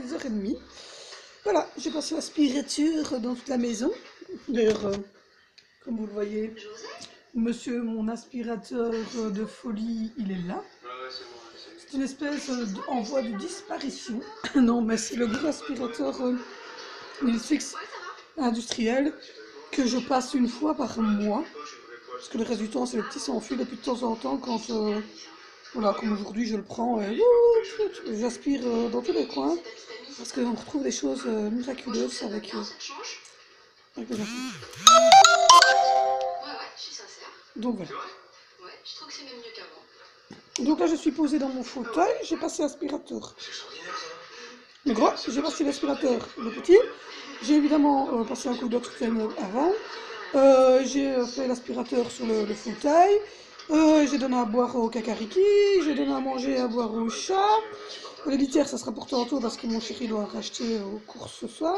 10h30. Voilà, j'ai passé l'aspirateur dans toute la maison. D'ailleurs, comme vous le voyez, monsieur, mon aspirateur de folie, il est là. C'est une espèce en voie de disparition. Non, mais c'est le gros aspirateur Nilfix industriel que je passe une fois par mois. Parce que le reste du temps, c'est le petit s'enfuit depuis de temps en temps quand, voilà, comme aujourd'hui, je le prends et j'aspire dans tous les coins. Parce qu'on retrouve des choses miraculeuses avec les enfants. Donc voilà. Donc là, je suis posée dans mon fauteuil, j'ai passé l'aspirateur. Le gros, j'ai passé l'aspirateur, le petit. J'ai évidemment passé un coup d'oxygène avant. J'ai fait l'aspirateur sur le fauteuil. J'ai donné à boire au cacariki. J'ai donné à manger et à boire au chat. Les litières, ça sera pour tantôt parce que mon chéri doit racheter aux courses ce soir.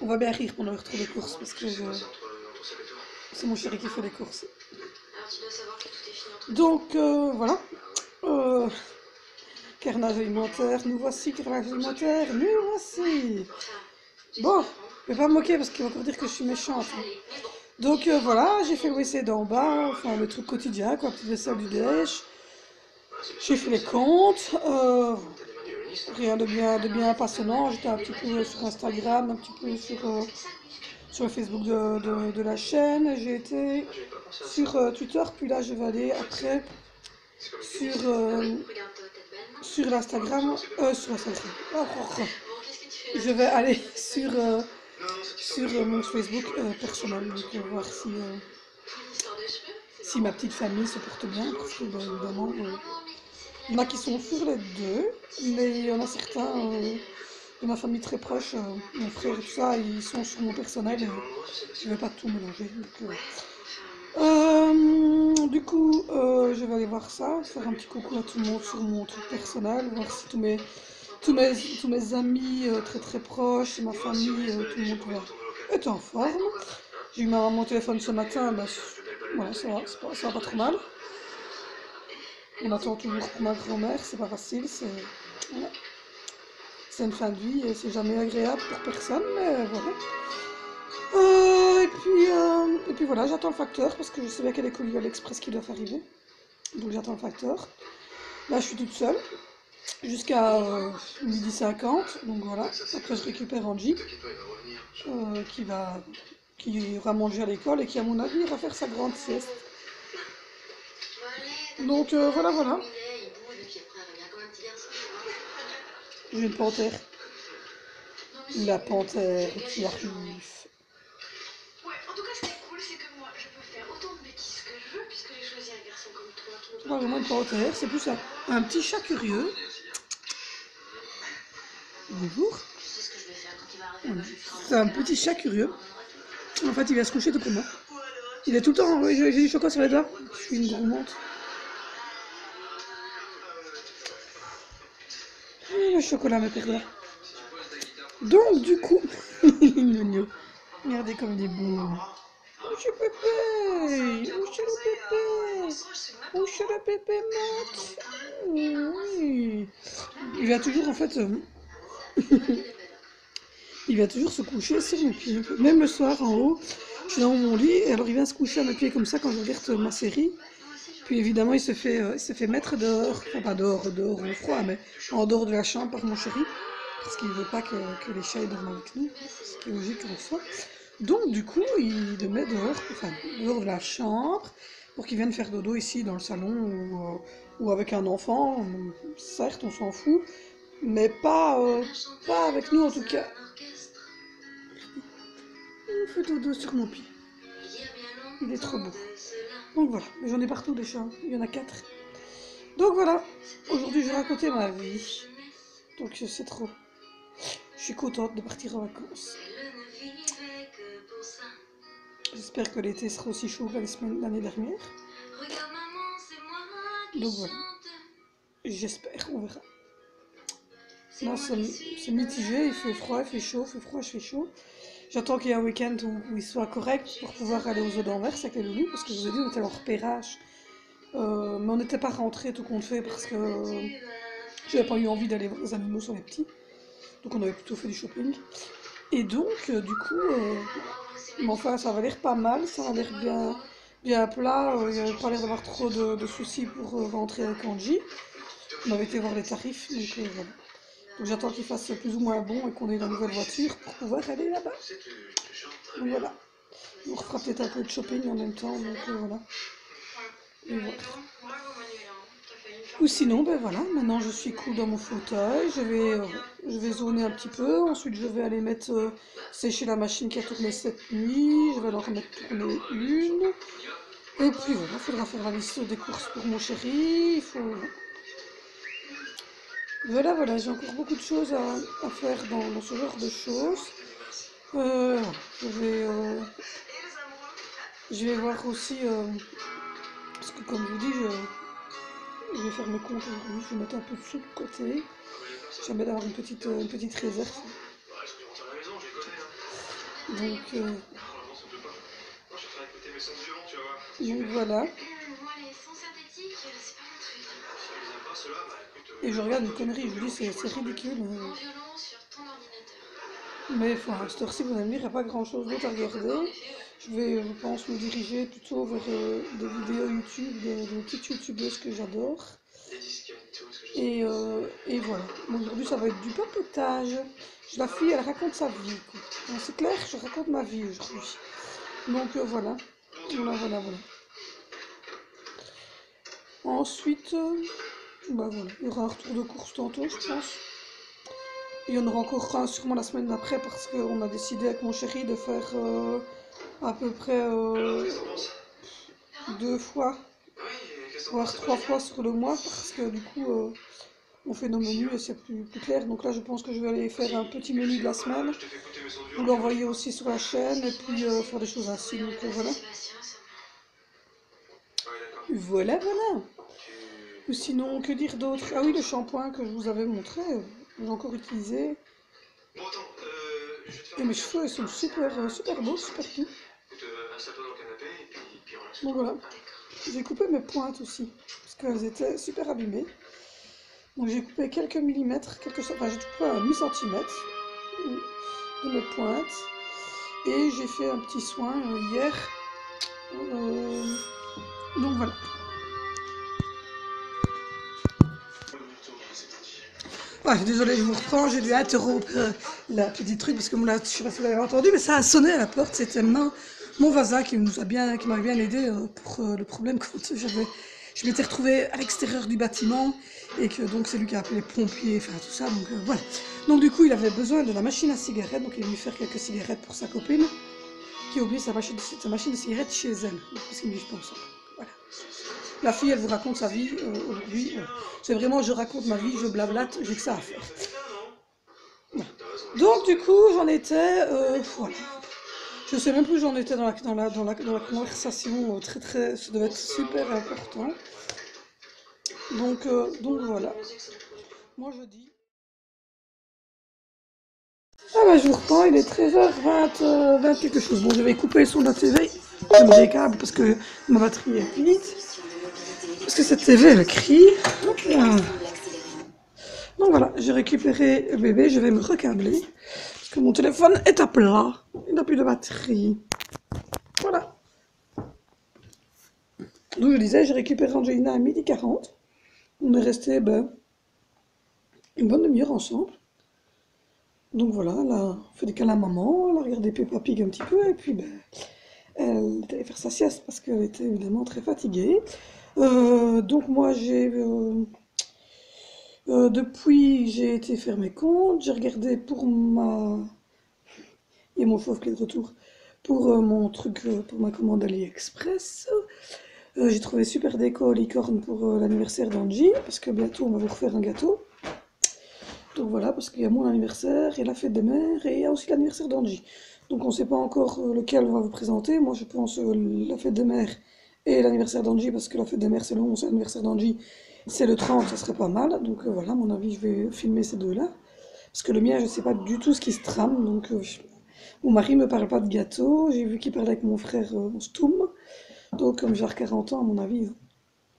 On va bien rire pendant le retour des courses parce que c'est mon chéri qui fait les courses. Donc voilà. Carnage alimentaire, nous voici, carnage alimentaire, nous voici. Bon, je vais pas me moquer parce qu'il va encore dire que je suis méchante. Donc voilà, j'ai fait le WC d'en bas, enfin le truc quotidien, quoi, petite vaisselle du déj. J'ai fait les comptes, rien de bien passionnant. J'étais un petit peu sur Instagram, un petit peu sur le Facebook de la chaîne. J'ai été sur Twitter, puis là je vais aller après sur l'Instagram, je vais aller sur mon Facebook personnel, donc voir si ma petite famille se porte bien, parce que ben, évidemment, il y en a qui sont sur les deux, mais il y en a certains de ma famille très proche, mon frère et tout ça, ils sont sur mon personnel, et je ne vais pas tout mélanger. Donc, du coup, je vais aller voir ça, faire un petit coucou à tout le monde sur mon truc personnel, voir si tous mes amis très très proches, ma famille, tout le monde est en forme. J'ai eu mon téléphone ce matin, bah, voilà, ça va pas trop mal. On attend toujours pour ma grand-mère, c'est pas facile, voilà. C'est une fin de vie et c'est jamais agréable pour personne, mais voilà. Et puis voilà, j'attends le facteur parce que je sais bien qu'il y a des colis à l'Express qui doivent arriver. Donc j'attends le facteur. Là je suis toute seule jusqu'à 12h50. Donc voilà, après je récupère Angie qui ira manger à l'école et qui à mon avis ira faire sa grande sieste. Donc voilà. J'ai une panthère. La panthère qui arrive. C'est pas vraiment une panthère, c'est plus un petit chat curieux. Bonjour. C'est un petit chat curieux. En fait, il vient se coucher tout comme moi. Il est tout le temps, j'ai du chocolat sur les doigts. Je suis une gourmande. Le chocolat me perdra. Donc, du coup, regardez comme il est beau. Ouche le pépé, ouche le pépé, ouche le pépé, mec. Oui. Il vient toujours, en fait, il vient toujours se coucher sur mes pieds. Même le soir, en haut, je suis dans mon lit, et alors il vient se coucher à mes pieds comme ça quand je regarde ma série. Puis évidemment, il se fait mettre dehors, enfin pas dehors au froid, mais en dehors de la chambre par mon chéri, parce qu'il ne veut pas que les chats dorment avec nous, ce qui est logique en soi. Donc du coup, il le met dehors, enfin dehors de la chambre, pour qu'il vienne faire dodo ici dans le salon ou avec un enfant. Certes, on s'en fout, mais pas avec nous en tout cas. Il fait dodo sur mon pied. Il est trop beau. Donc voilà, mais j'en ai partout des chats, il y en a 4. Donc voilà, aujourd'hui je vais raconter ma vie. Donc c'est trop. Je suis contente de partir en vacances. J'espère que l'été sera aussi chaud que l'année dernière. Donc voilà. J'espère, on verra. Là c'est mitigé, il fait froid, il fait chaud, il fait froid, il fait chaud. J'attends qu'il y ait un week-end où il soit correct pour pouvoir aller aux eaux d'Anvers avec les loulous, parce que je vous ai dit, on était en repérage. Mais on n'était pas rentré tout compte fait parce que j'avais pas eu envie d'aller voir les animaux sur les petits. Donc on avait plutôt fait du shopping. Et donc, du coup, mais enfin, ça va l'air pas mal, ça a l'air bien plat. Il n'y avait pas l'air d'avoir trop de soucis pour rentrer avec Angie. On avait été voir les tarifs, donc voilà. Donc j'attends qu'il fasse plus ou moins bon et qu'on ait la nouvelle voiture pour pouvoir aller là-bas. Donc voilà. On refera peut-être un peu de shopping en même temps, donc voilà. Et voilà. Ou sinon, ben voilà, maintenant je suis cool dans mon fauteuil, je vais zoner un petit peu, ensuite je vais aller mettre sécher la machine qui a tourné cette nuit, je vais leur remettre tourner une, et puis voilà, il faudra faire la liste des courses pour mon chéri, il faut... Voilà, j'ai encore beaucoup de choses à faire dans ce genre de choses. Je vais voir aussi, parce que comme je vous dis, je vais faire mes comptes aujourd'hui, je vais mettre un peu de sous de côté. Jamais d'avoir une petite réserve. Donc voilà. Et je regarde une connerie, je vous dis, c'est ridicule. Mais enfin, à cette heure-ci, vous allez me dire, il n'y a pas grand-chose d'autre à regarder. Je vais, je pense, me diriger plutôt vers des vidéos YouTube de petites youtubeuses que j'adore. Et voilà. Bon, aujourd'hui, ça va être du papotage. La fille, elle raconte sa vie. C'est clair, je raconte ma vie aujourd'hui. Donc voilà. Voilà. Ensuite, bah voilà, il y aura un retour de course tantôt, je pense. Il y en aura encore un sûrement la semaine d'après parce qu'on a décidé avec mon chéri de faire à peu près 2 fois, voire 3 fois sur le mois parce que du coup on fait nos menus et c'est plus clair. Donc là je pense que je vais aller faire un petit menu de la semaine, vous l'envoyer aussi sur la chaîne et puis faire des choses ainsi. Donc voilà. Voilà. Ou sinon, que dire d'autre? Ah oui, le shampoing que je vous avais montré, j'ai encore utilisé. Et mes cheveux, ils sont super beaux, super doux. Donc voilà. J'ai coupé mes pointes aussi, parce qu'elles étaient super abîmées. Donc j'ai coupé quelques millimètres, enfin j'ai coupé à 8 cm de mes pointes. Et j'ai fait un petit soin hier. Donc voilà. Ouais, désolée, je vous reprends, j'ai dû interrompre la petite truc parce que là, je sais pas si vous l'avez entendu, mais ça a sonné à la porte. C'était mon voisin qui m'avait bien aidé pour le problème quand je m'étais retrouvée à l'extérieur du bâtiment et que donc c'est lui qui a appelé les pompiers, enfin tout ça. Donc voilà. Donc du coup, il avait besoin de la machine à cigarettes, donc il est venu faire quelques cigarettes pour sa copine qui a oublié sa machine de cigarettes chez elle, parce qu'il me dit je pense. Voilà. La fille, elle vous raconte sa vie aujourd'hui. C'est vraiment, je raconte ma vie, je blablate, j'ai que ça à faire. Voilà. Donc, du coup, j'en étais. Voilà. Je sais même plus où j'en étais dans la conversation. Ça devait être super important. Donc voilà. Moi, je dis. Ah bah, je vous reprends, il est 13h20, 20 quelque chose. Bon, je vais couper le son de la TV. Je me décable parce que ma batterie est vite. Parce que cette TV, elle crie. Donc voilà, j'ai récupéré le bébé, je vais me recabler. Parce que mon téléphone est à plat. Il n'a plus de batterie. Voilà. Donc je disais, j'ai récupéré Angelina à 12h40. On est resté une bonne demi-heure ensemble. Donc voilà, elle a fait des câlins à maman, elle a regardé Peppa Pig un petit peu, et puis elle est allée faire sa sieste parce qu'elle était évidemment très fatiguée. Donc moi depuis j'ai été faire mes comptes, j'ai regardé pour et mon fauve qui est de retour, pour mon truc, pour ma commande AliExpress. J'ai trouvé super déco licorne pour l'anniversaire d'Angie, parce que bientôt on va vous refaire un gâteau. Donc voilà, parce qu'il y a mon anniversaire, il y a la fête des mères, et il y a aussi l'anniversaire d'Angie. Donc on ne sait pas encore lequel on va vous présenter. Moi je pense la fête des mères et l'anniversaire d'Angie, parce que la fête des mères c'est le 11, l'anniversaire d'Angie c'est le 30, ça serait pas mal. Donc voilà, à mon avis je vais filmer ces deux-là. Parce que le mien je ne sais pas du tout ce qui se trame, donc mon mari me parle pas de gâteau, j'ai vu qu'il parlait avec mon frère Stoum. Donc comme j'ai 40 ans, à mon avis,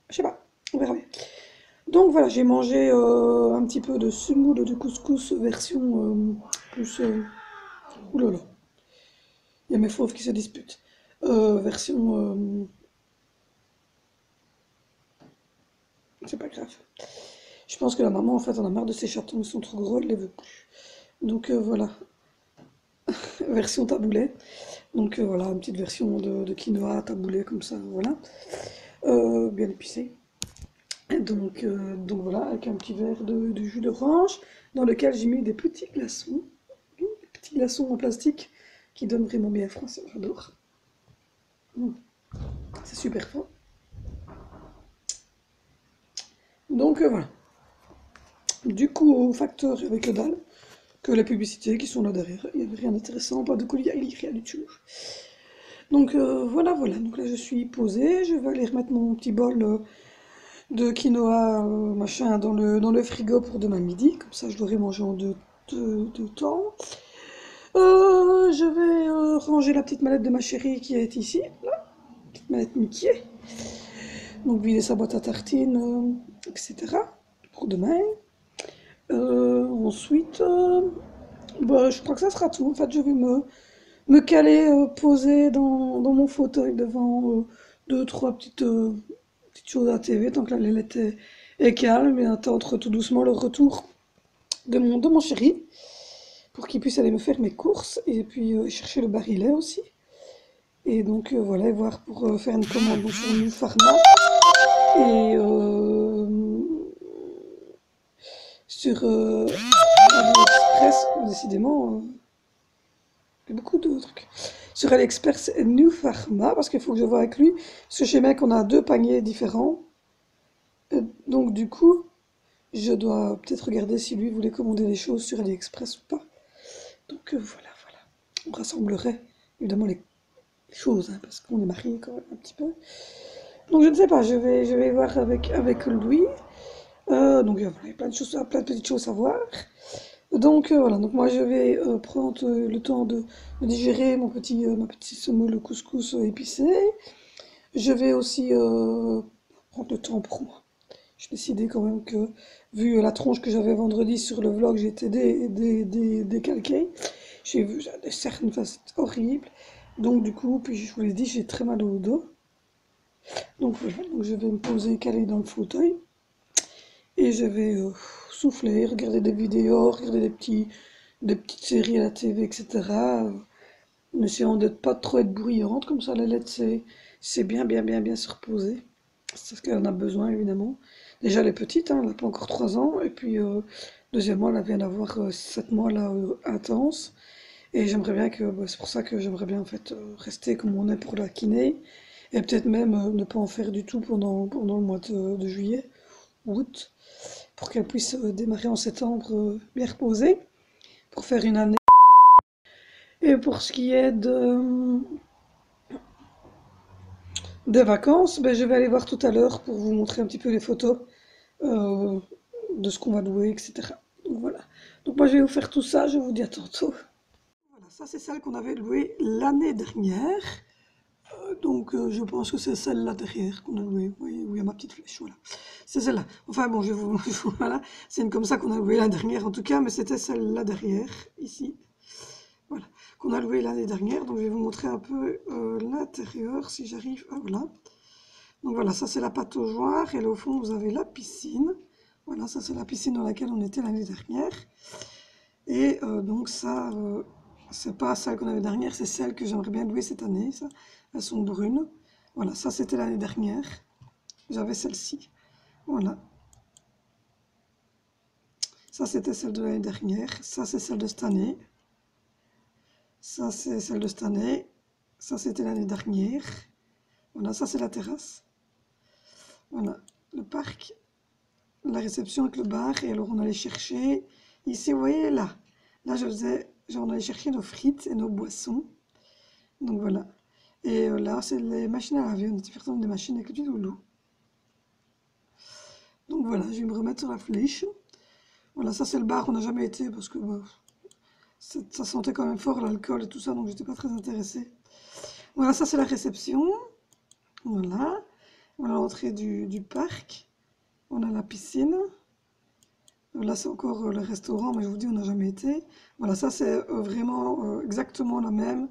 je sais pas, on verra bien. Donc voilà, j'ai mangé un petit peu de semoule de couscous version plus... ouh là là, il y a mes fauves qui se disputent. Version... c'est pas grave. Je pense que la maman, en fait, en a marre de ces chatons, ils sont trop gros, elle les veut plus. Donc voilà, version taboulet. Donc voilà, une petite version de quinoa taboulet comme ça, voilà. Bien épicé. Donc voilà, avec un petit verre de jus d'orange dans lequel j'ai mis des petits glaçons. Des petits glaçons en plastique qui donnent vraiment bien froid, ça j'adore. C'est super fort. Donc voilà. Du coup, au facteur avec le dalle, que les publicités qui sont là derrière, il n'y avait rien d'intéressant, pas de collier, rien du tout. Donc voilà, voilà. Donc là, je suis posée. Je vais aller remettre mon petit bol de quinoa machin dans le frigo pour demain midi. Comme ça, je l'aurai mangé en deux temps. Je vais ranger la petite mallette de ma chérie qui est ici. Là. Petite mallette Mickey. Donc vider sa boîte à tartines, etc. pour demain. Ensuite, bah, je crois que ça sera tout. En fait, je vais me caler, poser dans mon fauteuil devant deux, trois petites choses à la TV, tant que la Lélette est calme, et attendre tout doucement le retour de mon chéri, pour qu'il puisse aller me faire mes courses, et puis chercher le barillet aussi. Et donc voilà, et voir pour faire une commande sur New Pharma, et sur AliExpress, décidément, il y a beaucoup de trucs. Sur AliExpress New Pharma, parce qu'il faut que je vois avec lui, parce que chez mec on a deux paniers différents. Donc du coup, je dois peut-être regarder si lui voulait commander des choses sur AliExpress ou pas. Donc voilà, voilà. On rassemblerait évidemment les choses, hein, parce qu'on est mariés quand même un petit peu. Donc je ne sais pas, je vais voir avec lui. Donc voilà, il y a plein de choses, plein de petites choses à voir. Donc voilà, donc moi je vais prendre le temps de digérer ma petite semoule couscous épicé. Je vais aussi prendre le temps pour moi. J'ai décidé quand même que, vu la tronche que j'avais vendredi sur le vlog, j'étais décalquée. J'ai vu des cernes facettes horribles. Donc du coup, puis je vous l'ai dit, j'ai très mal au dos. Donc voilà, donc je vais me poser calé dans le fauteuil. Et je vais souffler, regarder des vidéos, regarder des petites séries à la TV, etc. En essayant de pas trop être bruyante, comme ça la lettre c'est bien se reposer. C'est ce qu'elle en a besoin évidemment. Déjà elle est petite, hein, elle n'a pas encore 3 ans, et puis deuxièmement elle vient d'avoir 7 mois là intense. Et j'aimerais bien que, bah, c'est pour ça que j'aimerais bien en fait rester comme on est pour la kiné, et peut-être même ne pas en faire du tout pendant le mois de juillet, août, pour qu'elle puisse démarrer en septembre bien reposée, pour faire une année. Et pour ce qui est des vacances, ben, je vais aller voir tout à l'heure pour vous montrer un petit peu les photos euh, de ce qu'on va louer, etc. Donc voilà. Donc moi je vais vous faire tout ça, je vous dis à tantôt. Voilà, ça c'est celle qu'on avait louée l'année dernière. Donc je pense que c'est celle-là derrière qu'on a louée. Vous voyez, où il y a ma petite flèche, voilà. C'est celle-là. Enfin bon, voilà. C'est comme ça qu'on a loué l'année dernière en tout cas, mais c'était celle-là derrière, ici. Voilà, qu'on a loué l'année dernière. Donc je vais vous montrer un peu l'intérieur si j'arrive. Ah voilà. Donc voilà, ça c'est la pataugeoire et là au fond vous avez la piscine. Voilà, ça c'est la piscine dans laquelle on était l'année dernière. Et donc ça, c'est pas celle qu'on avait dernière, c'est celle que j'aimerais bien louer cette année. Ça. Elles sont brunes. Voilà, ça c'était l'année dernière. J'avais celle-ci. Voilà. Ça c'était celle de l'année dernière. Ça c'est celle de cette année. Ça c'est celle de cette année. Ça c'était l'année dernière. Voilà, ça c'est la terrasse. Voilà, le parc, la réception avec le bar. Et alors on allait chercher, ici vous voyez là, on allait chercher nos frites et nos boissons. Donc voilà. Et là c'est les machines à laver, on était faire des machines avec le petit loulou. Donc voilà, je vais me remettre sur la flèche. Voilà, ça c'est le bar, on n'a jamais été parce que bah, ça sentait quand même fort l'alcool et tout ça, donc j'étais pas très intéressée. Voilà, ça c'est la réception. Voilà. Voilà l'entrée du parc. On a la piscine. Là, c'est encore le restaurant, mais je vous dis, on n'a jamais été. Voilà, ça, c'est vraiment exactement la même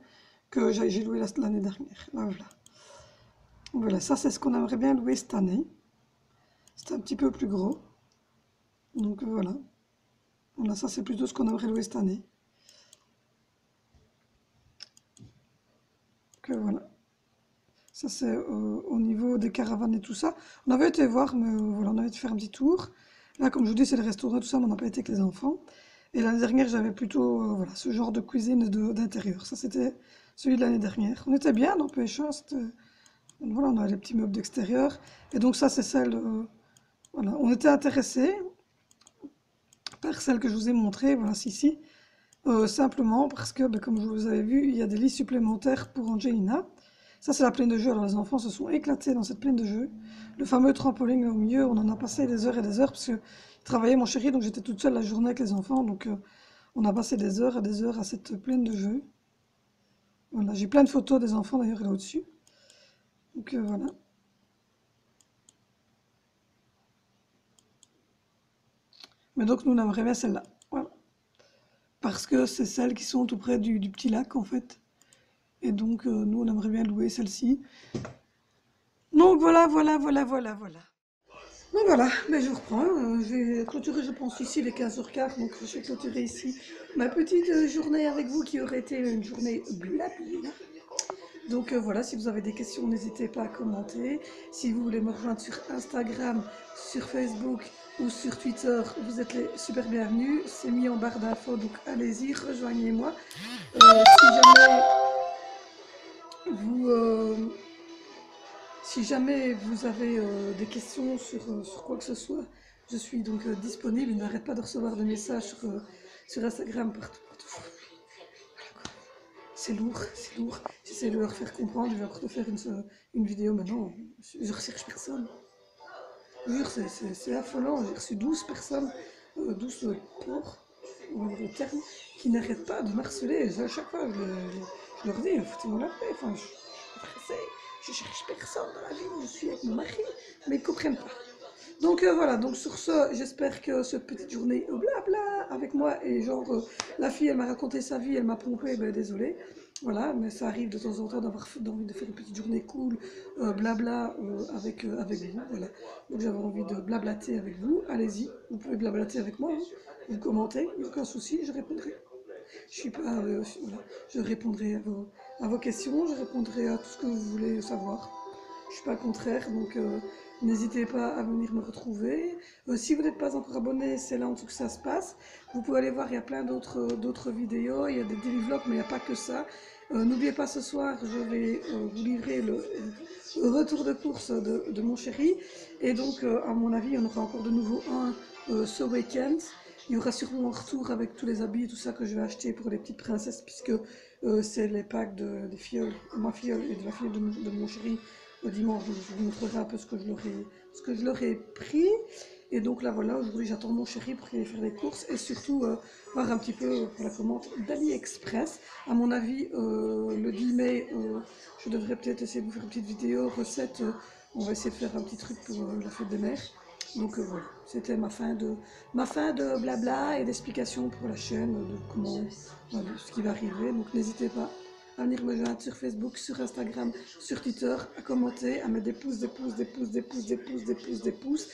que j'ai loué l'année dernière. Là, voilà. Voilà, ça, c'est ce qu'on aimerait bien louer cette année. C'est un petit peu plus gros. Donc, voilà. Voilà, ça, c'est plutôt ce qu'on aimerait louer cette année. Que voilà. Ça, c'est au niveau des caravanes et tout ça. On avait été voir, mais voilà, on avait été faire un petit tour. Là, comme je vous dis, c'est le restaurant, tout ça, mais on n'a pas été avec les enfants. Et l'année dernière, j'avais plutôt voilà, ce genre de cuisine d'intérieur. Ça, c'était celui de l'année dernière. On était bien, n'empêche. Hein, voilà, on a les petits meubles d'extérieur. Et donc, ça, c'est celle. Voilà, on était intéressés par celle que je vous ai montrée. Voilà, ici. Simplement parce que, ben, comme je vous avais vu, il y a des lits supplémentaires pour Angelina. Ça, c'est la plaine de jeu. Alors, les enfants se sont éclatés dans cette plaine de jeu. Le fameux trampoline au milieu, on en a passé des heures et des heures parce que travaillait mon chéri, donc j'étais toute seule la journée avec les enfants. Donc, on a passé des heures et des heures à cette plaine de jeu. Voilà, j'ai plein de photos des enfants d'ailleurs là au-dessus. Donc, voilà. Mais donc, nous, on aimerait bien celle-là. Voilà. Parce que c'est celles qui sont tout près du petit lac, en fait. Et donc, nous, on aimerait bien louer celle-ci. Donc, voilà, voilà, voilà, voilà, voilà. Donc voilà, mais je reprends. Je vais clôturer, je pense, ici les 15h15. Donc je vais clôturer ici ma petite journée avec vous qui aurait été une journée blabla. Donc voilà, si vous avez des questions, n'hésitez pas à commenter. Si vous voulez me rejoindre sur Instagram, sur Facebook ou sur Twitter, vous êtes les super bienvenus. C'est mis en barre d'infos, donc allez-y, rejoignez-moi. Si jamais vous... si jamais vous avez des questions sur quoi que ce soit, je suis donc disponible. Il n'arrête pas de recevoir des messages sur Instagram partout, partout. C'est lourd, c'est lourd. J'essaie de leur faire comprendre. Je vais encore te faire une vidéo maintenant. Je ne recherche personne. Je jure, c'est affolant. J'ai reçu 12 personnes, 12 porcs, on va dire le terme, qui n'arrêtent pas de m'harceler. À chaque fois, je leur dis, foutez-moi la paix. Enfin, je suis pressée. Je cherche personne dans la vie. Je suis avec mon mari, mais ils ne comprennent pas. Donc voilà, donc sur ce, j'espère que cette petite journée blabla avec moi et genre la fille elle m'a raconté sa vie, elle m'a pompé, ben désolé. Voilà, mais ça arrive de temps en temps d'avoir envie de faire une petite journée cool, blabla avec vous, voilà. Donc j'avais envie de blablater avec vous, allez-y, vous pouvez blablater avec moi, hein. Vous commentez, il n'y a aucun souci, je répondrai. Je suis pas, voilà, je répondrai à vos questions, je répondrai à tout ce que vous voulez savoir. Je suis pas contraire, donc n'hésitez pas à venir me retrouver. Si vous n'êtes pas encore abonné, c'est là en dessous que ça se passe. Vous pouvez aller voir, il y a plein d'autres vidéos, il y a des daily vlogs, mais il n'y a pas que ça. N'oubliez pas, ce soir, je vais vous livrer le retour de course de mon chéri. Et donc, à mon avis, il y en aura encore de nouveau un ce week-end. Il y aura sûrement un retour avec tous les habits et tout ça que je vais acheter pour les petites princesses, puisque c'est les packs des filleuls, ma filleule et de la fille de mon chéri. Le dimanche, je vous montrerai un peu ce que je leur ai pris. Et donc là, voilà, aujourd'hui, j'attends mon chéri pour qu'il aille faire les courses et surtout voir un petit peu pour la commande d'AliExpress. À mon avis, le 10 mai, je devrais peut-être essayer de vous faire une petite vidéo, recette. On va essayer de faire un petit truc pour la fête des mères. Donc voilà, c'était ma fin de blabla et d'explication pour la chaîne, de comment, voilà, ce qui va arriver. Donc n'hésitez pas à venir me joindre sur Facebook, sur Instagram, sur Twitter, à commenter, à mettre des pouces, des pouces, des pouces, des pouces, des pouces, des pouces, des pouces.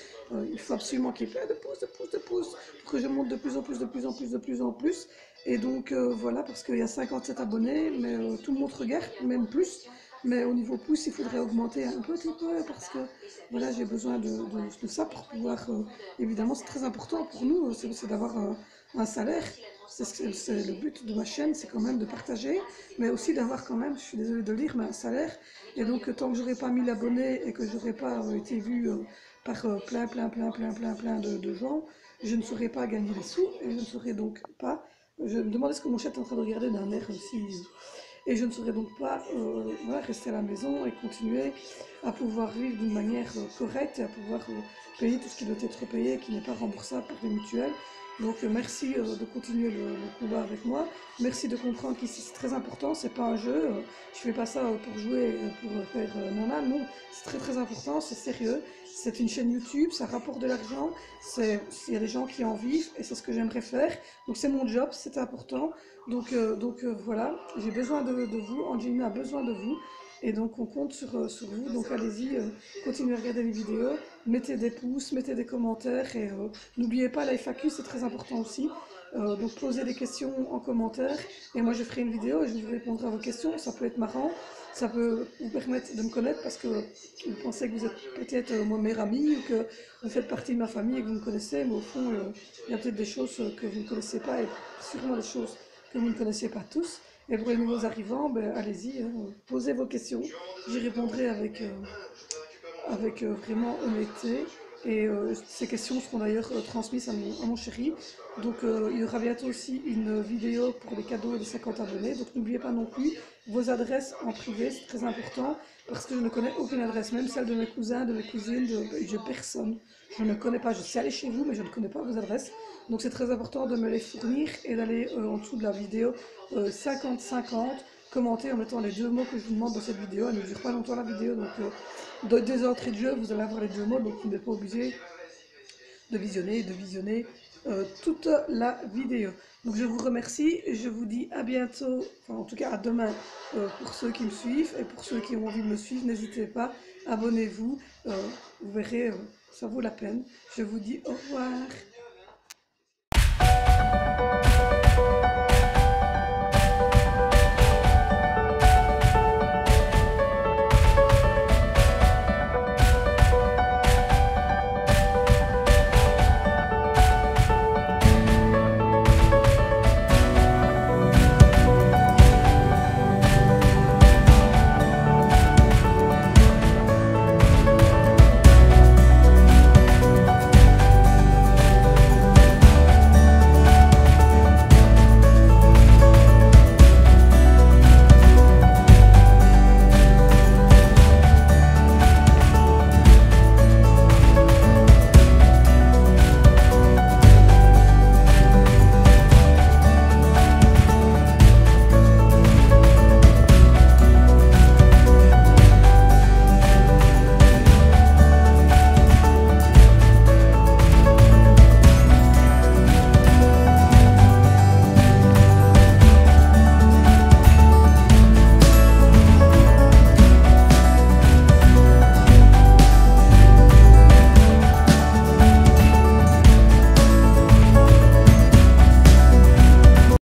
Il faut absolument qu'il y ait plein de pouces, de pouces, de pouces, pour que je monte de plus en plus, de plus en plus, de plus en plus. Et donc voilà, parce qu'il y a 57 abonnés, mais tout le monde regarde, même plus. Mais au niveau pouce, il faudrait augmenter un petit peu parce que voilà, j'ai besoin de ça pour pouvoir. Évidemment, c'est très important pour nous, c'est d'avoir un salaire. C'est le but de ma chaîne, c'est quand même de partager, mais aussi d'avoir quand même, je suis désolée de le dire, mais un salaire. Et donc, tant que j'aurai pas 1000 abonnés et que j'aurai pas été vue par plein de gens, je ne saurais pas gagner des sous et je ne saurais donc pas. Je me demandais ce que mon chat est en train de regarder d'un air aussi. Et je ne saurais donc pas voilà, rester à la maison et continuer à pouvoir vivre d'une manière correcte et à pouvoir payer tout ce qui doit être payé et qui n'est pas remboursable par les mutuelles. Donc merci de continuer le combat avec moi. Merci de comprendre qu'ici c'est très important, c'est pas un jeu. Je fais pas ça pour jouer, pour faire mon âme, non. C'est très très important, c'est sérieux. C'est une chaîne YouTube, ça rapporte de l'argent. Il y a des gens qui en vivent et c'est ce que j'aimerais faire. Donc c'est mon job, c'est important. Donc voilà, j'ai besoin de vous, Angelina a besoin de vous. Et donc on compte sur vous, donc allez-y, continuez à regarder les vidéos, mettez des pouces, mettez des commentaires et n'oubliez pas la FAQ, c'est très important aussi. Donc posez des questions en commentaire et moi je ferai une vidéo et je vous répondrai à vos questions, ça peut être marrant, ça peut vous permettre de me connaître parce que vous pensez que vous êtes peut-être mon meilleur ami ou que vous faites partie de ma famille et que vous me connaissez, mais au fond il y a peut-être des choses que vous ne connaissez pas et sûrement des choses que vous ne connaissez pas tous. Et pour les nouveaux arrivants, ben, allez-y, hein, posez vos questions. J'y répondrai avec vraiment honnêteté. Et ces questions seront d'ailleurs transmises à mon chéri. Donc il y aura bientôt aussi une vidéo pour les cadeaux des 50 abonnés. Donc n'oubliez pas non plus vos adresses en privé, c'est très important. Parce que je ne connais aucune adresse, même celle de mes cousins, de mes cousines, de personne. Je ne connais pas, je sais aller chez vous, mais je ne connais pas vos adresses. Donc c'est très important de me les fournir et d'aller en dessous de la vidéo 50-50, commenter en mettant les 2 mots que je vous demande dans cette vidéo. Elle ne dure pas longtemps la vidéo, donc dans 2 entrées de jeu, vous allez avoir les 2 mots, donc vous n'êtes pas obligé de visionner toute la vidéo. Donc je vous remercie, je vous dis à bientôt, enfin en tout cas à demain pour ceux qui me suivent et pour ceux qui ont envie de me suivre, n'hésitez pas, abonnez-vous, vous verrez, ça vaut la peine. Je vous dis au revoir.